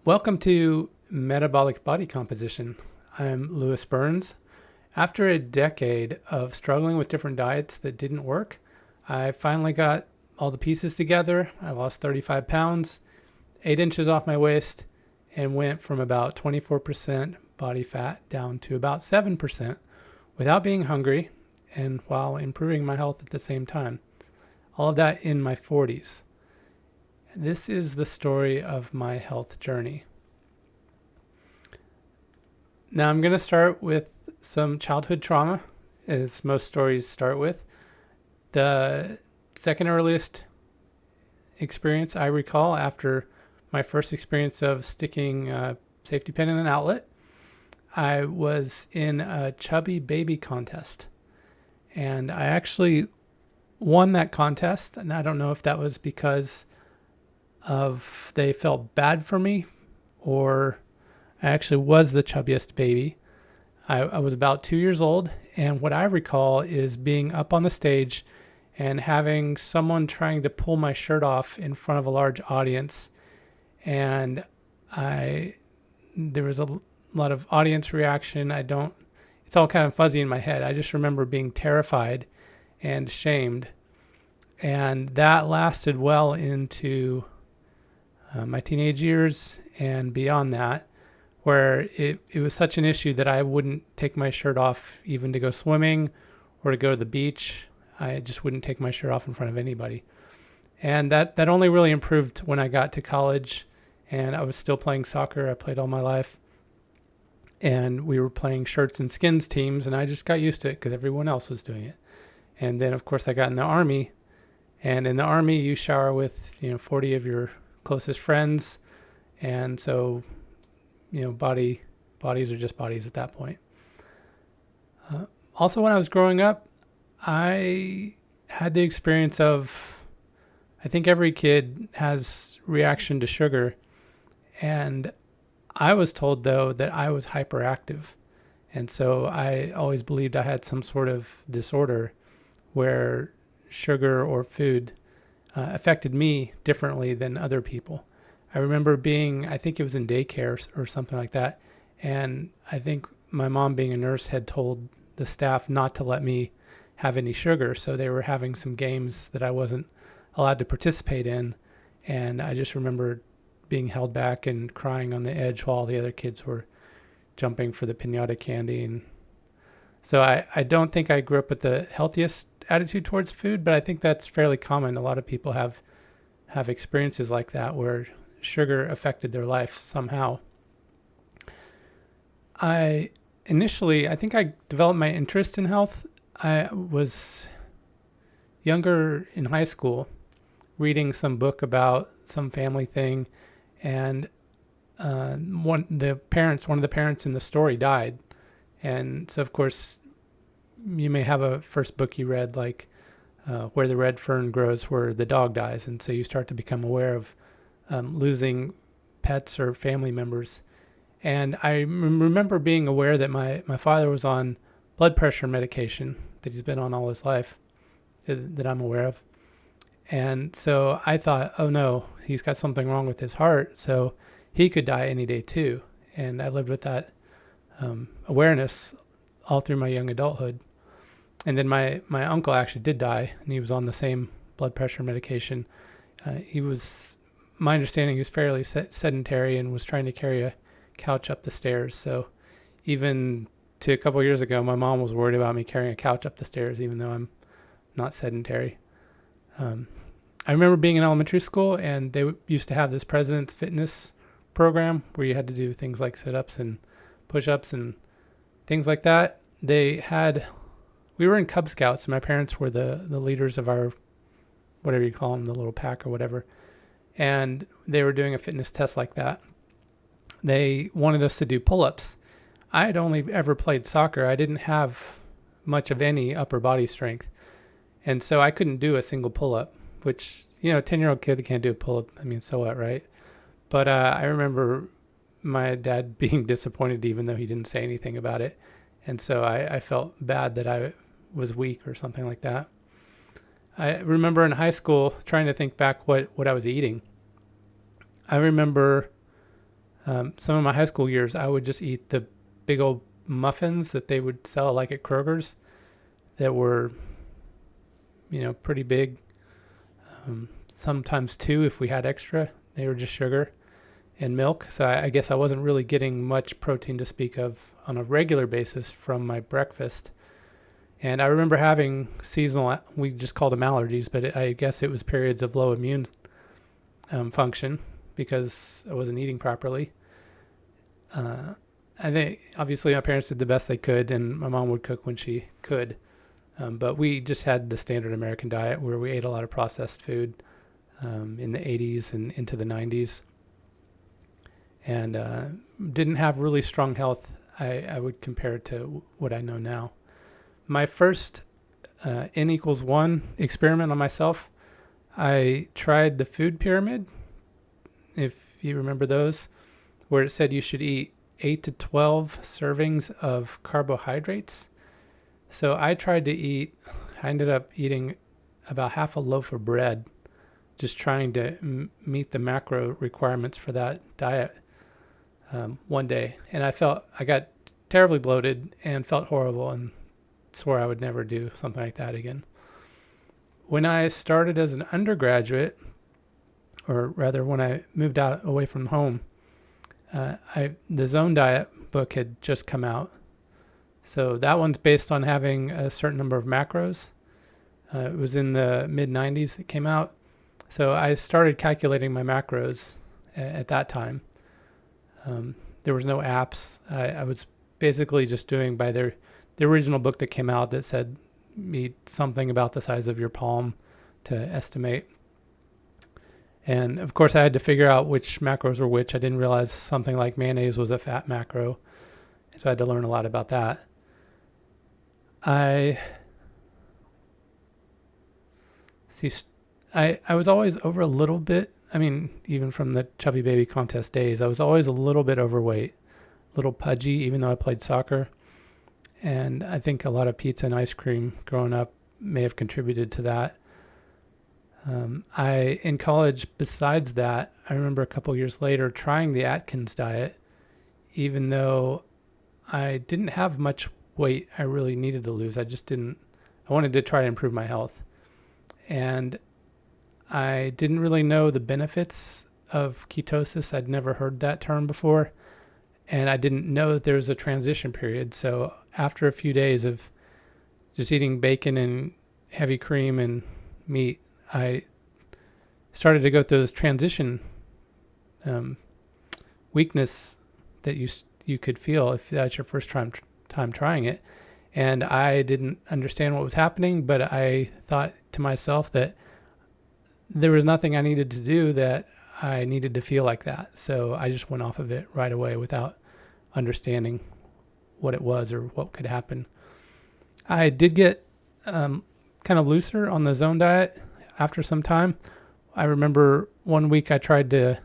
Welcome to Metabolic Body Composition. I'm Lewis Burns. After a decade of struggling with different diets that didn't work, I finally got all the pieces together. I lost 35 pounds, 8 inches off my waist, and went from about 24% body fat down to about 7% without being hungry and while improving my health at the same time. All of that in my 40s. This is the story of my health journey. Now I'm going to start with some childhood trauma, as most stories start with. The second earliest experience I recall after my first experience of sticking a safety pin in an outlet, I was in a chubby baby contest. And I actually won that contest, and I don't know if that was because they felt bad for me, or I actually was the chubbiest baby. I was about 2 years old, and what I recall is being up on the stage and having someone trying to pull my shirt off in front of a large audience, and there was a lot of audience reaction. It's all kind of fuzzy in my head. I just remember being terrified and shamed, and that lasted well into my teenage years and beyond that, where it was such an issue that I wouldn't take my shirt off even to go swimming or to go to the beach. I just wouldn't take my shirt off in front of anybody. And that only really improved when I got to college and I was still playing soccer. I played all my life. And we were playing shirts and skins teams, and I just got used to it because everyone else was doing it. And then, of course, I got in the Army. And in the Army, you shower with 40 of your closest friends, and so bodies are just bodies at that point. Also, when I was growing up, I had the experience of, I think every kid has reaction to sugar, and I was told though that I was hyperactive, and so I always believed I had some sort of disorder where sugar or food affected me differently than other people. I remember I think it was in daycare or something like that, and I think my mom, being a nurse, had told the staff not to let me have any sugar, so they were having some games that I wasn't allowed to participate in, and I just remember being held back and crying on the edge while the other kids were jumping for the piñata candy. And so I don't think I grew up with the healthiest attitude towards food, but I think that's fairly common. A lot of people have experiences like that where sugar affected their life somehow. I think I developed my interest in health. I was younger in high school, reading some book about some family thing, and one of the parents in the story died. And so, of course, you may have a first book you read, like Where the Red Fern Grows, where the dog dies. And so you start to become aware of losing pets or family members. And I remember being aware that my father was on blood pressure medication that he's been on all his life, that I'm aware of. And so I thought, oh no, he's got something wrong with his heart, so he could die any day too. And I lived with that awareness all through my young adulthood. And then my uncle actually did die, and he was on the same blood pressure medication. My understanding, he was fairly sedentary and was trying to carry a couch up the stairs. So even to a couple of years ago, my mom was worried about me carrying a couch up the stairs, even though I'm not sedentary. I remember being in elementary school, and they used to have this President's Fitness program where you had to do things like sit-ups and push-ups and things like that. We were in Cub Scouts, and my parents were the leaders of our, whatever you call them, the little pack or whatever. And they were doing a fitness test like that. They wanted us to do pull-ups. I had only ever played soccer. I didn't have much of any upper body strength. And so I couldn't do a single pull-up, which, a 10-year-old kid that can't do a pull-up, I mean, so what, right? But I remember my dad being disappointed even though he didn't say anything about it. And so I felt bad that I was weak or something like that. I remember in high school trying to think back what I was eating. I remember Some of my high school years, I would just eat the big old muffins that they would sell like at Kroger's that were, pretty big. Sometimes two if we had extra. They were just sugar and milk. So I guess I wasn't really getting much protein to speak of on a regular basis from my breakfast. And I remember having seasonal, we just called them allergies, but I guess it was periods of low immune function because I wasn't eating properly. I think obviously my parents did the best they could, and my mom would cook when she could. But we just had the standard American diet where we ate a lot of processed food in the 80s and into the 90s. And didn't have really strong health. I would compare it to what I know now. My first N=1 experiment on myself, I tried the food pyramid, if you remember those, where it said you should eat 8 to 12 servings of carbohydrates. So I tried to I ended up eating about half a loaf of bread, just trying to meet the macro requirements for that diet one day. And I got terribly bloated and felt horrible and swore I would never do something like that again. When I started as an undergraduate, or rather when I moved out away from home, the Zone Diet book had just come out. So that one's based on having a certain number of macros. It was in the mid-90s it came out. So I started calculating my macros at that time. There was no apps. I was basically just doing by the original book that came out that said eat something about the size of your palm to estimate. And of course I had to figure out which macros were which. I didn't realize something like mayonnaise was a fat macro. So I had to learn a lot about that. I was always over a little bit. I mean, even from the chubby baby contest days, I was always a little bit overweight, a little pudgy, even though I played soccer. And I think a lot of pizza and ice cream growing up may have contributed to that. In college, besides that, I remember a couple years later trying the Atkins diet, even though I didn't have much weight I really needed to lose. I wanted to try to improve my health. And I didn't really know the benefits of ketosis. I'd never heard that term before. And I didn't know that there was a transition period. So after a few days of just eating bacon and heavy cream and meat, I started to go through this transition weakness that you could feel if that's your first time trying it. And I didn't understand what was happening, but I thought to myself that there was nothing I needed to do, that I needed to feel like that. So I just went off of it right away without understanding what it was or what could happen. I did get kind of looser on the Zone diet after some time. I remember one week I tried to,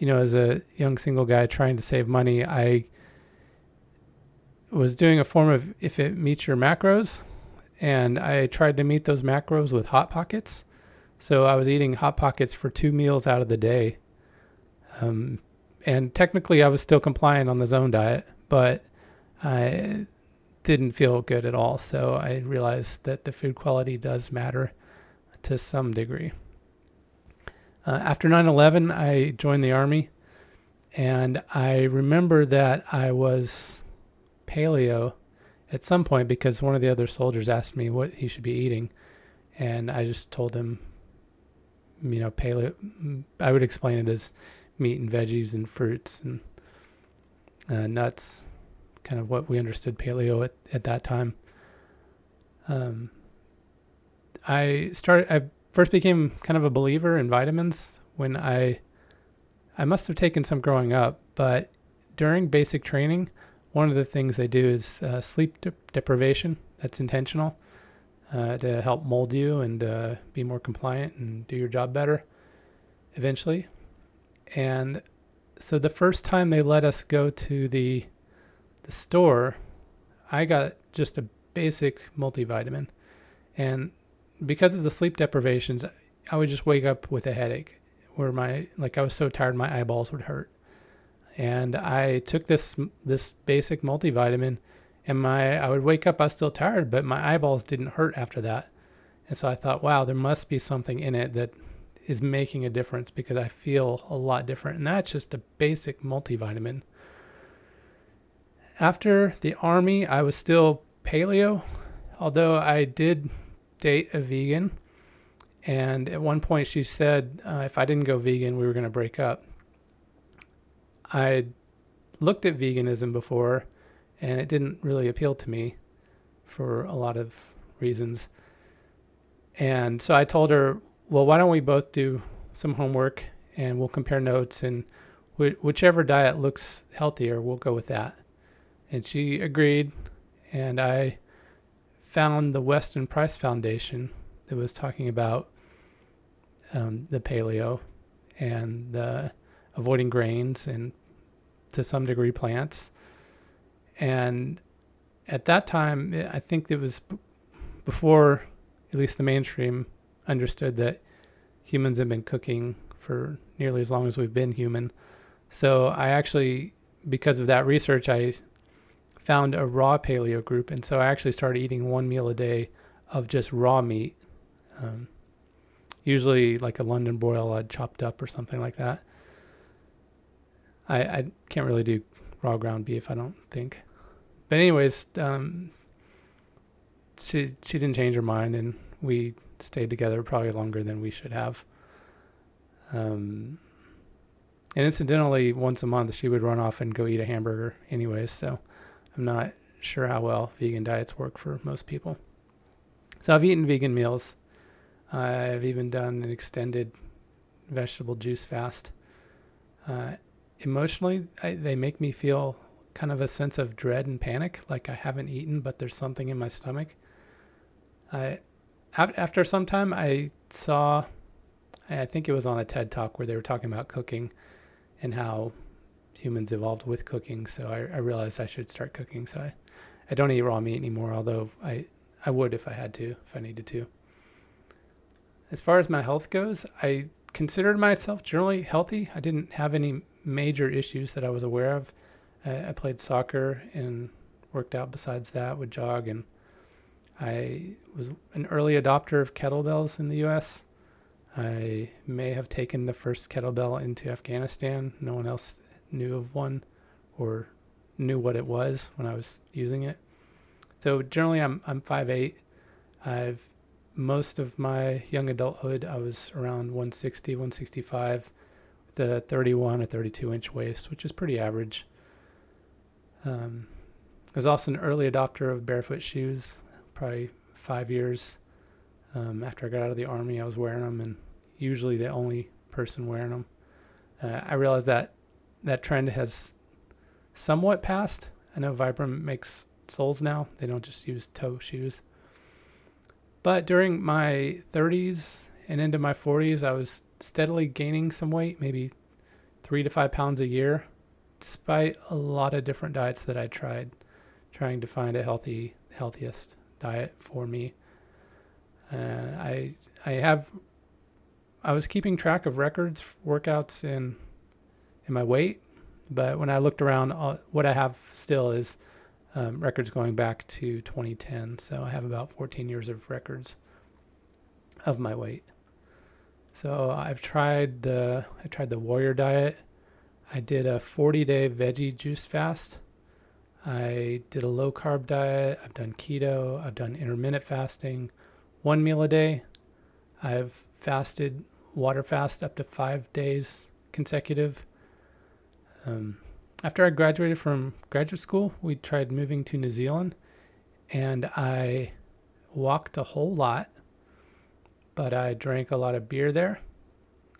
as a young single guy trying to save money, I was doing a form of if it meets your macros, and I tried to meet those macros with Hot Pockets. So I was eating Hot Pockets for 2 meals out of the day. And technically I was still compliant on the Zone diet, but I didn't feel good at all. So I realized that the food quality does matter to some degree. After 9/11, I joined the Army, and I remember that I was Paleo at some point because one of the other soldiers asked me what he should be eating, and I just told him, Paleo. I would explain it as meat and veggies and fruits and nuts, kind of what we understood Paleo at that time. I first became kind of a believer in vitamins when I must have taken some growing up, but during basic training, one of the things they do is sleep deprivation. That's intentional to help mold you and be more compliant and do your job better eventually. And so the first time they let us go to the store, I got just a basic multivitamin. And because of the sleep deprivations, I would just wake up with a headache where I was so tired my eyeballs would hurt. And I took this basic multivitamin, and I would wake up, I was still tired, but my eyeballs didn't hurt after that. And so I thought, wow, there must be something in it that is making a difference, because I feel a lot different. And that's just a basic multivitamin. After the Army, I was still paleo, although I did date a vegan. And at one point she said if I didn't go vegan, we were going to break up. I looked at veganism before, and it didn't really appeal to me for a lot of reasons. And so I told her, well, why don't we both do some homework and we'll compare notes, and whichever diet looks healthier, we'll go with that. And she agreed, and I found the Weston Price Foundation that was talking about the paleo and the avoiding grains and to some degree plants. And at that time, I think it was before at least the mainstream understood that humans have been cooking for nearly as long as we've been human. So I actually, because of that research, I found a raw paleo group. And so I actually started eating one meal a day of just raw meat. Usually like a London broil I'd chopped up or something like that. I can't really do raw ground beef, I don't think. But anyways, she didn't change her mind, and we stayed together probably longer than we should have. And incidentally, once a month she would run off and go eat a hamburger anyways, so I'm not sure how well vegan diets work for most people. So I've eaten vegan meals. I've even done an extended vegetable juice fast. Emotionally, they make me feel kind of a sense of dread and panic, like I haven't eaten, but there's something in my stomach. After some time, I think it was on a TED Talk where they were talking about cooking and how humans evolved with cooking. So I realized I should start cooking. So I don't eat raw meat anymore, although I would if I had to, if I needed to. As far as my health goes, I considered myself generally healthy. I didn't have any major issues that I was aware of. I played soccer and worked out besides that, would jog, and I was an early adopter of kettlebells in the U.S. I may have taken the first kettlebell into Afghanistan. No one else knew of one or knew what it was when I was using it. So generally I'm 5'8". Most of my young adulthood, I was around 160, 165, with a 31 or 32 inch waist, which is pretty average. I was also an early adopter of barefoot shoes, probably 5 years. After I got out of the Army, I was wearing them, and usually the only person wearing them. I realized that trend has somewhat passed. I know Vibram makes soles now. They don't just use toe shoes. But during my 30s and into my 40s, I was steadily gaining some weight, maybe 3 to 5 pounds a year, despite a lot of different diets that I tried, trying to find a healthiest diet for me. I was keeping track of records, workouts, and my weight, but when I looked around, what I have still is records going back to 2010. So I have about 14 years of records of my weight. So I tried the Warrior diet. I did a 40-day veggie juice fast. I did a low carb diet. I've done keto. I've done intermittent fasting, 1 meal a day. I've fasted water fast up to 5 days consecutive. After I graduated from graduate school, we tried moving to New Zealand, and I walked a whole lot, but I drank a lot of beer there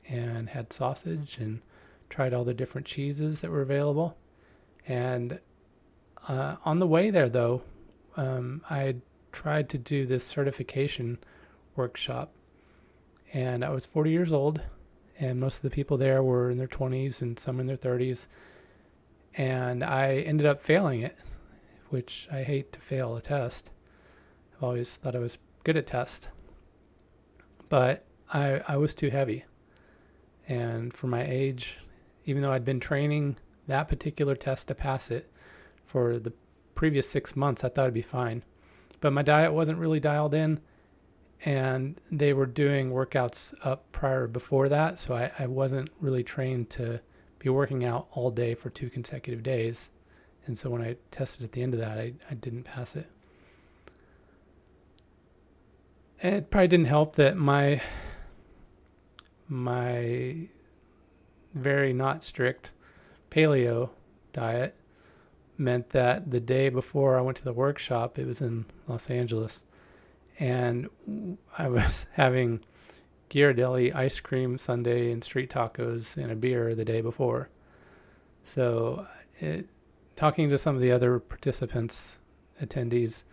and had sausage and tried all the different cheeses that were available. And on the way there, though, I tried to do this certification workshop, and I was 40 years old, and most of the people there were in their 20s and some in their 30s. And I ended up failing it, which I hate to fail a test. I've always thought I was good at tests. But I was too heavy. And for my age, even though I'd been training that particular test to pass it. For the previous 6 months, I thought it'd be fine. But my diet wasn't really dialed in, and they were doing workouts up before that, so I wasn't really trained to be working out all day for 2 consecutive days. And so when I tested at the end of that, I didn't pass it. And it probably didn't help that my very not strict paleo diet meant that the day before I went to the workshop, it was in Los Angeles, and I was having Ghirardelli ice cream sundae and street tacos and a beer the day before. So talking to some of the other participants, attendees,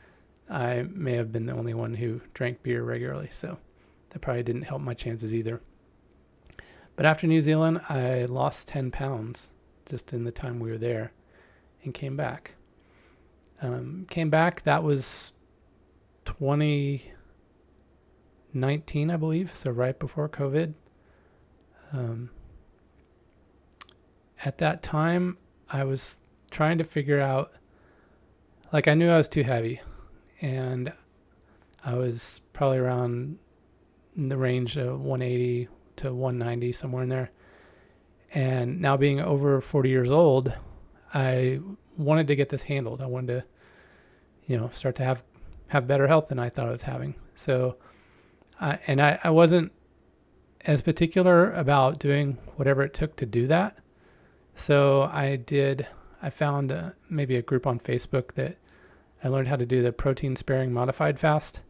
I may have been the only one who drank beer regularly, so that probably didn't help my chances either. But after New Zealand, I lost 10 pounds just in the time we were there and came back. That was 2019, I believe, so right before COVID. At that time, I was trying to figure out, I knew I was too heavy, and I was probably around in the range of 180 to 190, somewhere in there. And now being over 40 years old, I wanted to get this handled. I wanted to, start to have better health than I thought I was having. So, I wasn't as particular about doing whatever it took to do that. So I found maybe a group on Facebook that I learned how to do the protein sparing modified fast,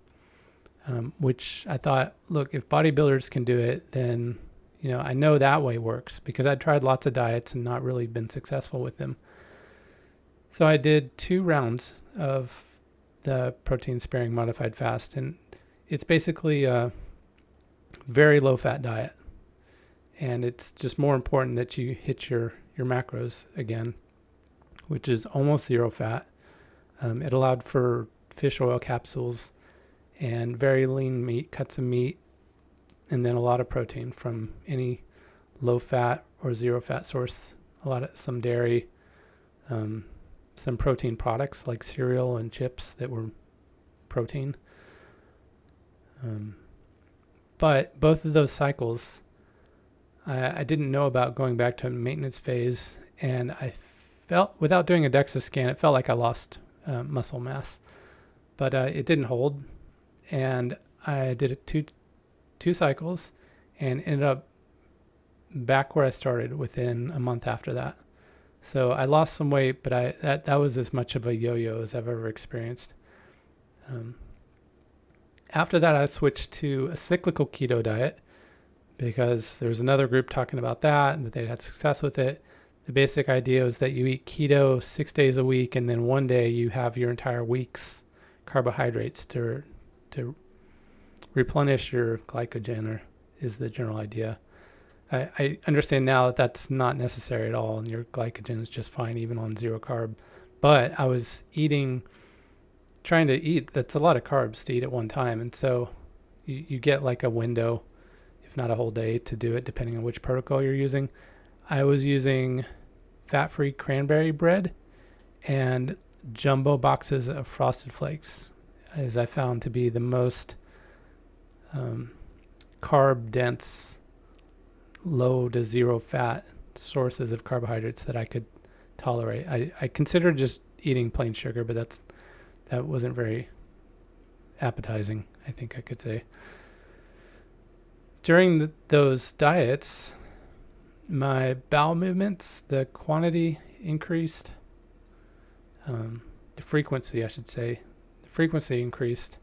which I thought, look, if bodybuilders can do it, then, I know that way works, because I'd tried lots of diets and not really been successful with them. So I did 2 rounds of the protein sparing modified fast, and it's basically a very low fat diet. And it's just more important that you hit your macros again, which is almost 0 fat. It allowed for fish oil capsules and very lean meat, cuts of meat, and then a lot of protein from any low fat or 0 fat source. Some dairy, some protein products like cereal and chips that were protein. But both of those cycles, I didn't know about going back to a maintenance phase, and I felt, without doing a DEXA scan, it felt like I lost muscle mass, but it didn't hold, and I did it two cycles and ended up back where I started within a month after that. So I lost some weight, but that was as much of a yo-yo as I've ever experienced. After that, I switched to a cyclical keto diet because there was another group talking about that and that they'd had success with it. The basic idea is that you eat keto 6 days a week, and then one day you have your entire week's carbohydrates to replenish your glycogen, is the general idea. I understand now that that's not necessary at all, and your glycogen is just fine even on 0 carb. But I was trying to eat, that's a lot of carbs to eat at one time, and so you get like a window, if not a whole day, to do it depending on which protocol you're using. I was using fat-free cranberry bread and jumbo boxes of Frosted Flakes, as I found to be the most carb-dense, low to 0 fat sources of carbohydrates that I could tolerate. I considered just eating plain sugar, but that wasn't very appetizing, I think I could say. During those diets, my bowel movements, the quantity increased. The frequency, I should say. The frequency increased.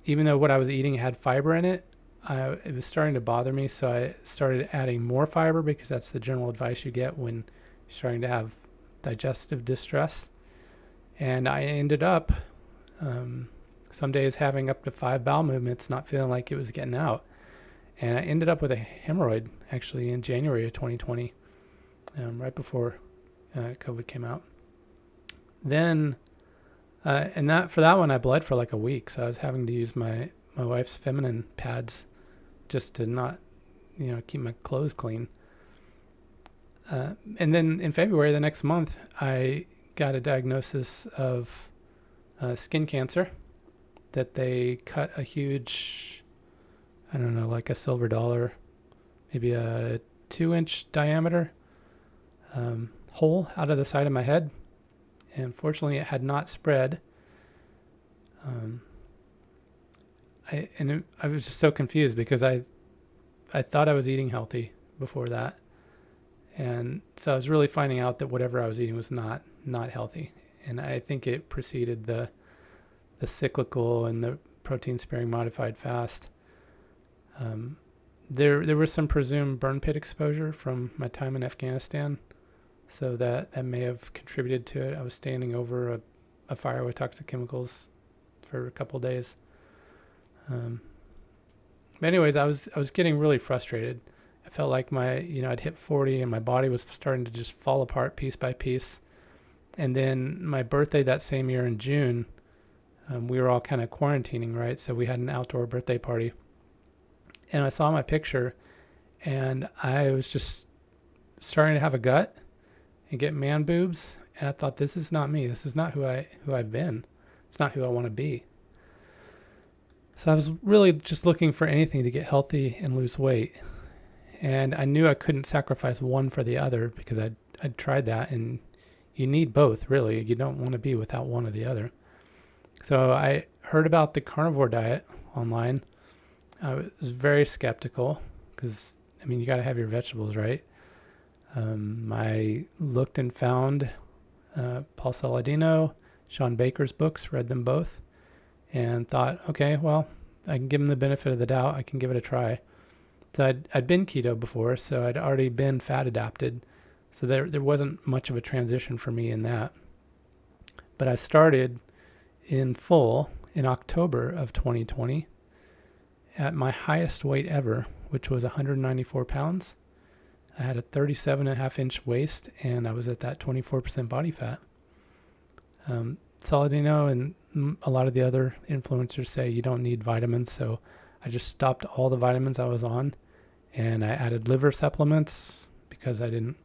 Even though what I was eating had fiber in it, it was starting to bother me, so I started adding more fiber because that's the general advice you get when you're starting to have digestive distress. And I ended up some days having up to 5 bowel movements, not feeling like it was getting out. And I ended up with a hemorrhoid actually in January of 2020, right before COVID came out. Then, for that one, I bled for like a week. So I was having to use my wife's feminine pads just to not, keep my clothes clean. And then in February, the next month, I got a diagnosis of skin cancer that they cut a huge, I don't know, like a silver dollar, maybe a 2-inch diameter hole out of the side of my head. And fortunately, it had not spread. I was just so confused because I thought I was eating healthy before that. And so I was really finding out that whatever I was eating was not healthy. And I think it preceded the cyclical and the protein sparing modified fast. There was some presumed burn pit exposure from my time in Afghanistan, so that may have contributed to it. I was standing over a fire with toxic chemicals for a couple of days. But anyways, I was getting really frustrated. I felt like I'd hit 40 and my body was starting to just fall apart piece by piece. And then my birthday that same year in June, we were all kind of quarantining, right? So we had an outdoor birthday party. And I saw my picture and I was just starting to have a gut and get man boobs. And I thought, this is not me. This is not who I've been. It's not who I want to be. So I was really just looking for anything to get healthy and lose weight. And I knew I couldn't sacrifice one for the other because I'd tried that, and you need both, really. You don't want to be without one or the other. So I heard about the carnivore diet online. I was very skeptical because, you got to have your vegetables, right? I looked and found Paul Saladino, Sean Baker's books, read them both, and thought, okay, well, I can give him the benefit of the doubt. I can give it a try. So I'd been keto before, so I'd already been fat adapted. So there wasn't much of a transition for me in that. But I started in full in October of 2020 at my highest weight ever, which was 194 pounds. I had a 37.5-inch waist, and I was at that 24% body fat. Saladino and a lot of the other influencers say you don't need vitamins, so I just stopped all the vitamins I was on, and I added liver supplements because I didn't,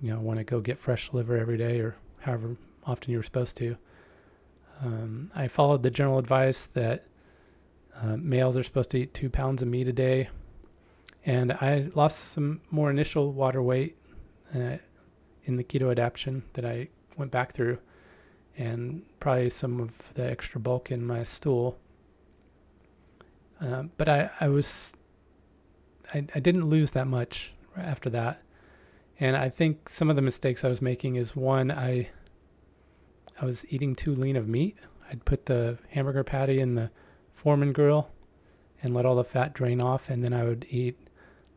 want to go get fresh liver every day or however often you were supposed to. I followed the general advice that males are supposed to eat 2 pounds of meat a day, and I lost some more initial water weight in the keto adaptation that I went back through, and probably some of the extra bulk in my stool. But I didn't lose that much after that. And I think some of the mistakes I was making is, one, I was eating too lean of meat. I'd put the hamburger patty in the Foreman grill and let all the fat drain off. And then I would eat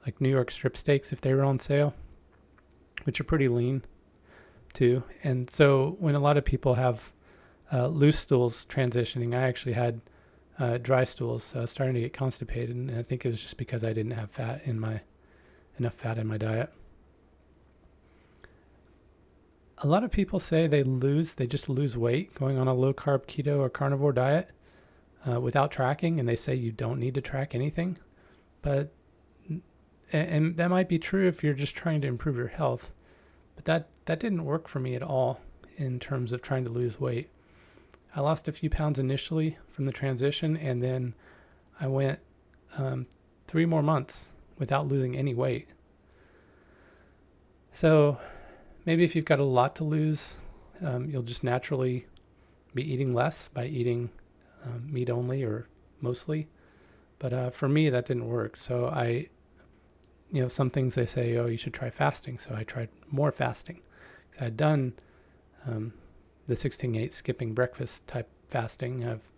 like New York strip steaks if they were on sale, which are pretty lean too. And so when a lot of people have loose stools transitioning, I actually had dry stools, so I was starting to get constipated, and I think it was just because I didn't have enough fat in my diet. A lot of people say they just lose weight going on a low carb keto or carnivore diet without tracking, and they say you don't need to track anything. And that might be true if you're just trying to improve your health, but that didn't work for me at all in terms of trying to lose weight. I lost a few pounds initially from the transition, and then I went 3 more months without losing any weight. So maybe if you've got a lot to lose, you'll just naturally be eating less by eating meat only or mostly. But for me, that didn't work. So some things they say, you should try fasting. So I tried more fasting. So I'd done the 16/8 skipping breakfast type fasting. I've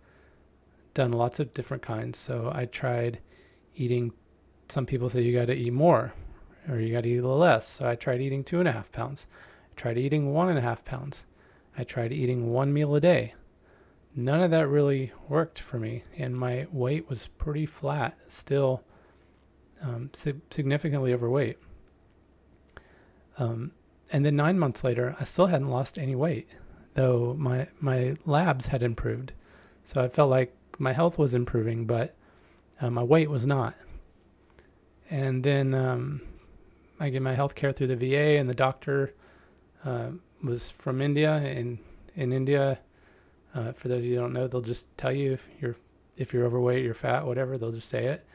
done lots of different kinds. So I tried eating, some people say you got to eat more or you got to eat a little less. So I tried eating 2.5 pounds. I tried eating 1.5 pounds. I tried eating 1 meal a day. None of that really worked for me. And my weight was pretty flat, still significantly overweight. And then 9 months later, I still hadn't lost any weight, though my labs had improved. So I felt like my health was improving, but my weight was not. And then I get my health care through the VA, and the doctor was from India. And in India, for those of you who don't know, they'll just tell you if you're overweight, you're fat, whatever. They'll just say it.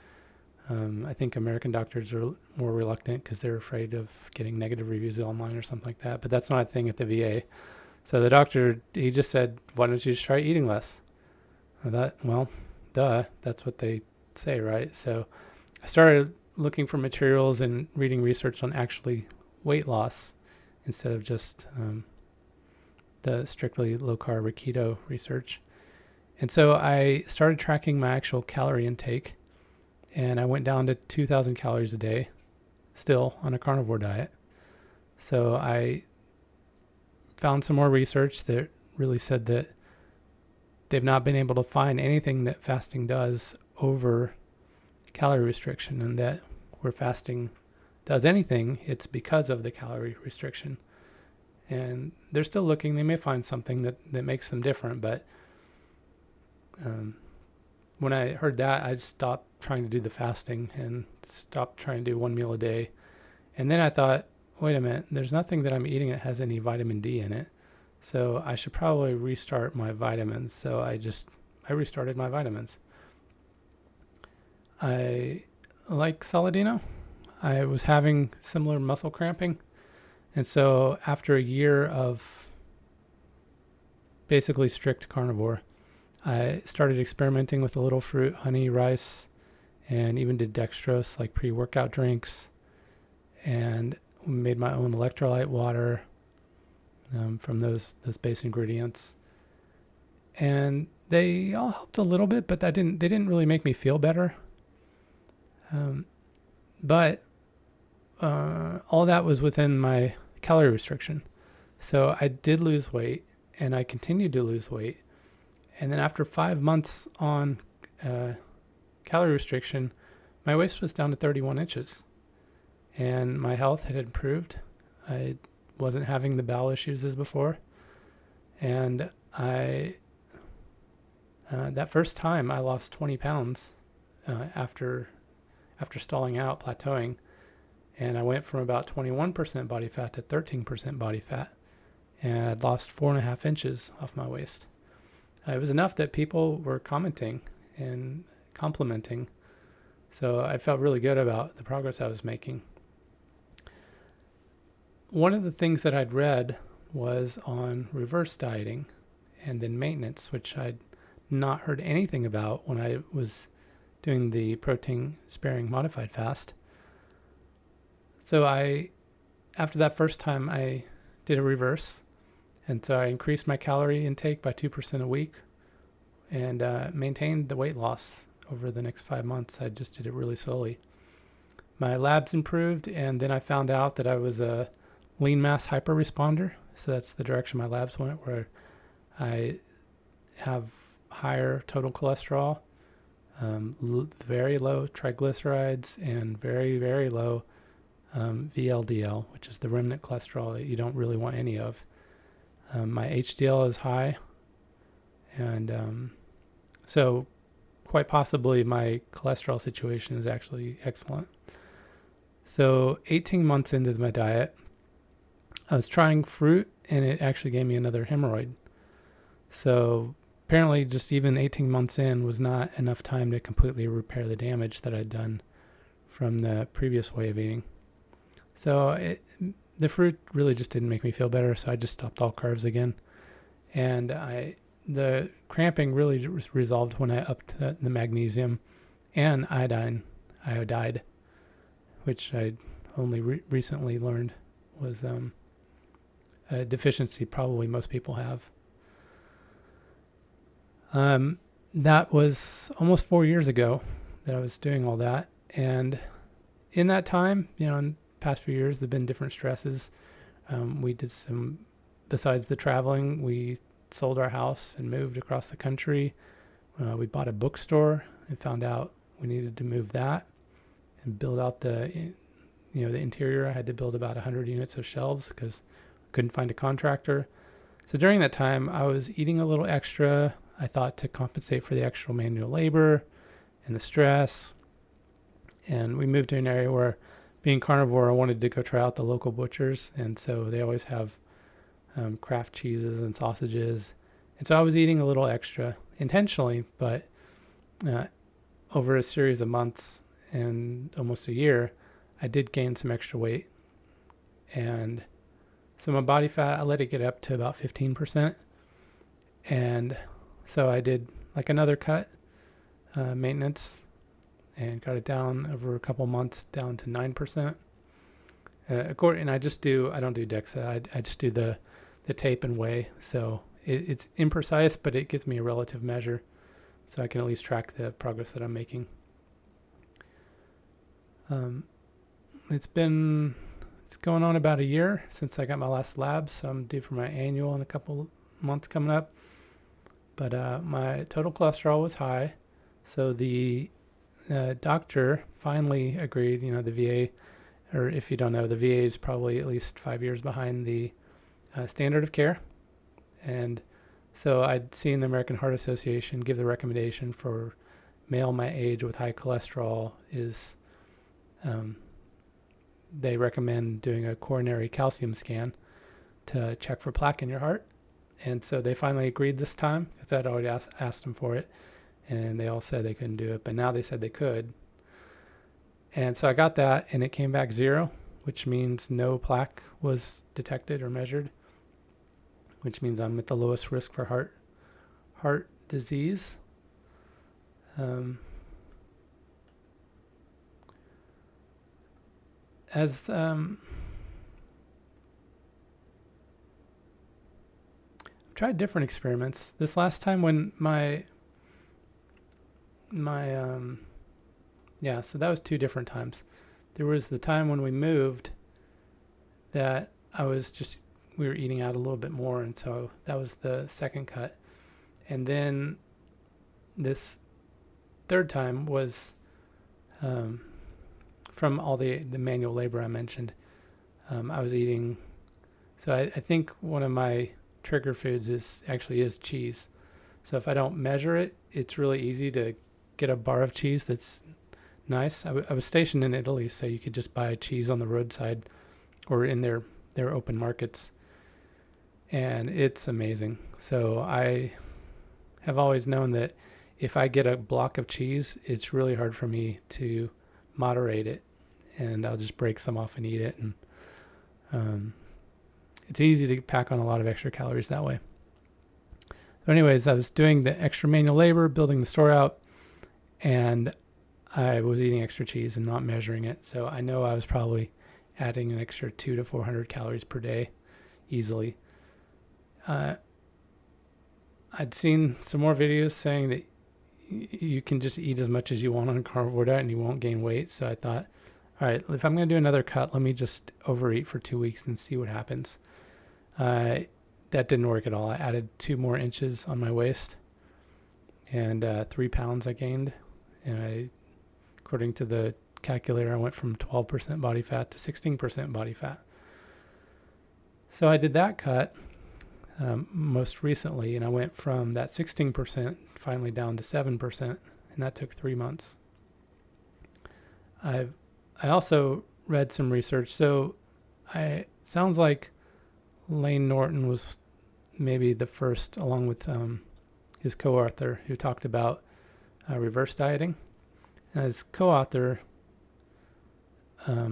I think American doctors are more reluctant because they're afraid of getting negative reviews online or something like that. But that's not a thing at the VA. So the doctor, he just said, "Why don't you just try eating less?" I thought, well, duh, that's what they say, right? So I started looking for materials and reading research on actually weight loss instead of just the strictly low-carb or keto research. And so I started tracking my actual calorie intake, and I went down to 2,000 calories a day, still on a carnivore diet. So I found some more research that really said that they've not been able to find anything that fasting does over calorie restriction, and that where fasting does anything, it's because of the calorie restriction. And they're still looking. They may find something that makes them different, but when I heard that, I stopped trying to do the fasting and stopped trying to do one meal a day. And then I thought, wait a minute, there's nothing that I'm eating that has any vitamin D in it. So I should probably restart my vitamins. So I restarted my vitamins. I like Saladino. I was having similar muscle cramping. And so after a year of basically strict carnivore, I started experimenting with a little fruit, honey, rice, and even did dextrose, like pre-workout drinks, and made my own electrolyte water from those base ingredients. And they all helped a little bit, but they didn't really make me feel better. But all that was within my calorie restriction. So I did lose weight, and I continued to lose weight. And then after 5 months on calorie restriction, my waist was down to 31 inches. And my health had improved. I wasn't having the bowel issues as before. And that first time I lost 20 pounds after stalling out, plateauing. And I went from about 21% body fat to 13% body fat. And I'd lost 4.5 inches off my waist. It was enough that people were commenting and complimenting. So I felt really good about the progress I was making. One of the things that I'd read was on reverse dieting and then maintenance, which I'd not heard anything about when I was doing the protein sparing modified fast. So after that first time, I did a reverse. And so I increased my calorie intake by 2% a week and maintained the weight loss over the next 5 months. I just did it really slowly. My labs improved, and then I found out that I was a lean mass hyperresponder. So that's the direction my labs went, where I have higher total cholesterol, very low triglycerides, and very, very low VLDL, which is the remnant cholesterol that you don't really want any of. My HDL is high, and so quite possibly my cholesterol situation is actually excellent. So 18 months into my diet, I was trying fruit, and it actually gave me another hemorrhoid. So apparently just even 18 months in was not enough time to completely repair the damage that I'd done from the previous way of eating. So the fruit really just didn't make me feel better, so I just stopped all carbs again. And the cramping really resolved when I upped the magnesium and iodide, which I only recently learned was a deficiency probably most people have. That was almost 4 years ago that I was doing all that. And in that time, in the past few years, there have been different stresses. We did besides the traveling, we sold our house and moved across the country. We bought a bookstore and found out we needed to move that and build out the interior. I had to build about 100 units of shelves because I couldn't find a contractor. So during that time, I was eating a little extra, I thought, to compensate for the extra manual labor and the stress. And we moved to an area where being carnivore, I wanted to go try out the local butchers, and so they always have craft cheeses and sausages. And so I was eating a little extra intentionally, but over a series of months and almost a year, I did gain some extra weight. And so my body fat, I let it get up to about 15%. And so I did like another cut, maintenance, and got it down over a couple months down to 9%. And I don't do DEXA. I just do the tape and weigh. So it's imprecise, but it gives me a relative measure, so I can at least track the progress that I'm making. It's going on about a year since I got my last lab, so I'm due for my annual in a couple months coming up. But my total cholesterol was high, so the doctor finally agreed. The VA, or if you don't know, the VA is probably at least 5 years behind the standard of care. And so I'd seen the American Heart Association give the recommendation for male my age with high cholesterol is they recommend doing a coronary calcium scan to check for plaque in your heart. And so they finally agreed this time, because I'd already asked them for it, and they all said they couldn't do it, but now they said they could. And so I got that, and it came back 0, which means no plaque was detected or measured, which means I'm at the lowest risk for heart disease. I've tried different experiments. This last time when so that was 2 different times. There was the time when we moved that we were eating out a little bit more, and so that was the second cut. And then this third time was from all the manual labor I mentioned. I was eating, so I think one of my trigger foods is cheese. So if I don't measure it, it's really easy to get a bar of cheese that's nice. I was stationed in Italy, so you could just buy cheese on the roadside or in their open markets, and it's amazing. So I have always known that if I get a block of cheese, it's really hard for me to moderate it, and I'll just break some off and eat it, and it's easy to pack on a lot of extra calories that way. So anyways, I was doing the extra manual labor, building the store out, and I was eating extra cheese and not measuring it. So I know I was probably adding an extra 200 to 400 calories per day easily. I'd seen some more videos saying that you can just eat as much as you want on a carnivore diet and you won't gain weight. So I thought, all right, if I'm going to do another cut, let me just overeat for 2 weeks and see what happens. That didn't work at all. I added 2 more inches on my waist, and 3 pounds I gained. And according to the calculator, I went from 12% body fat to 16% body fat. So I did that cut most recently, and I went from that 16% finally down to 7%, and that took 3 months. I also read some research. So sounds like Lane Norton was maybe the first, along with his co-author, who talked about reverse dieting. His co-author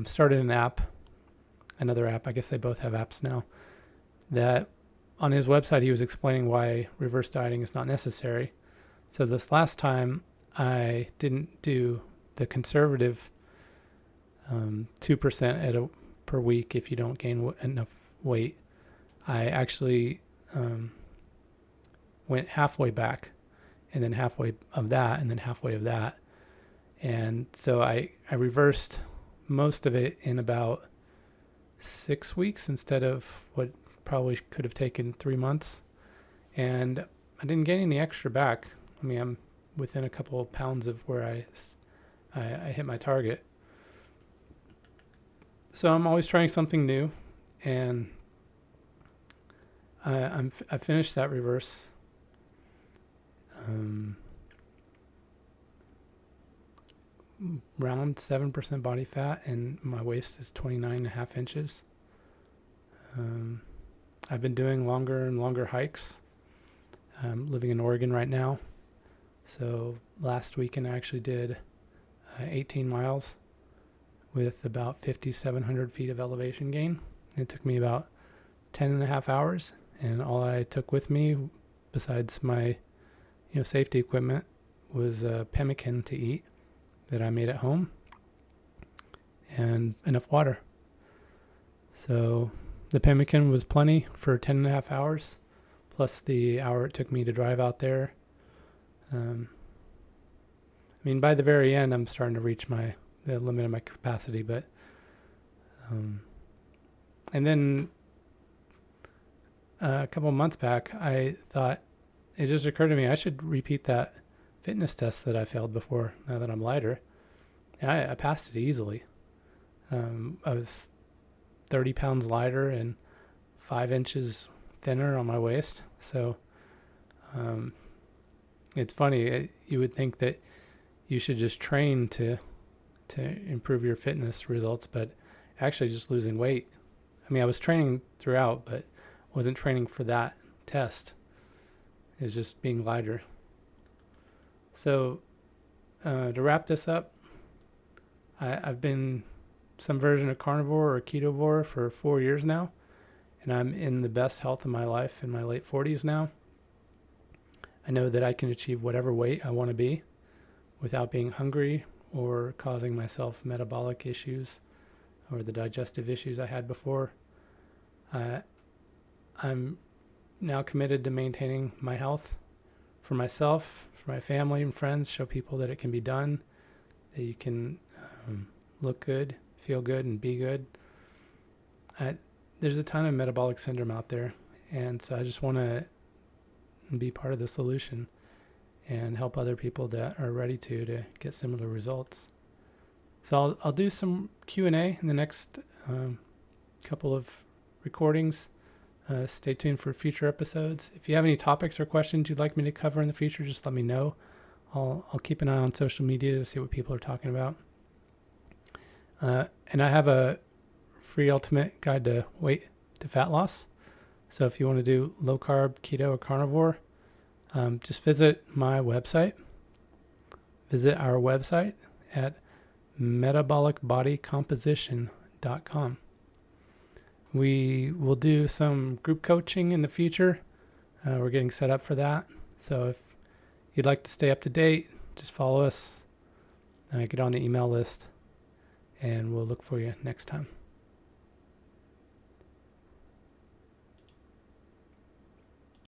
started another app, I guess they both have apps now, that on his website he was explaining why reverse dieting is not necessary. So this last time I didn't do the conservative 2% per week if you don't gain enough weight. I actually went halfway back, and then halfway of that, and then halfway of that. And so I reversed most of it in about 6 weeks instead of what probably could have taken 3 months. And I didn't gain any extra back. I mean, I'm within a couple of pounds of where I hit my target. So I'm always trying something new, and I finished that reverse. around 7% body fat, and my waist is 29.5 inches. I've been doing longer and longer hikes. I'm living in Oregon right now. So last weekend I actually did 18 miles with about 5,700 feet of elevation gain. It took me about 10 and a half hours, and all I took with me, besides my safety equipment, was a pemmican to eat that I made at home and enough water. So the pemmican was plenty for 10 and a half hours, plus the hour it took me to drive out there. By the very end, I'm starting to reach the limit of my capacity, but and then a couple months back, I thought, it just occurred to me, I should repeat that fitness test that I failed before, now that I'm lighter. And I passed it easily. I was 30 pounds lighter and 5 inches thinner on my waist. So it's funny. You would think that you should just train to improve your fitness results, but actually just losing weight. I was training throughout, but wasn't training for that test. It was just being lighter. So to wrap this up, I've been some version of carnivore or ketovore for 4 years now, and I'm in the best health of my life in my late 40s now. I know that I can achieve whatever weight I want to be without being hungry or causing myself metabolic issues or the digestive issues I had before. I'm now committed to maintaining my health for myself, for my family and friends, show people that it can be done, that you can look good, feel good, and be good. There's a ton of metabolic syndrome out there, and so I just want to be part of the solution and help other people that are ready to get similar results. So I'll do some Q&A in the next couple of recordings. Stay tuned for future episodes. If you have any topics or questions you'd like me to cover in the future, just let me know. I'll keep an eye on social media to see what people are talking about. And I have a free ultimate guide to fat loss. So if you want to do low carb, keto, or carnivore, just visit my website. Visit our website at metabolicbodycomposition.com. We will do some group coaching in the future. We're getting set up for that. So if you'd like to stay up to date, just follow us, get on the email list, and we'll look for you next time.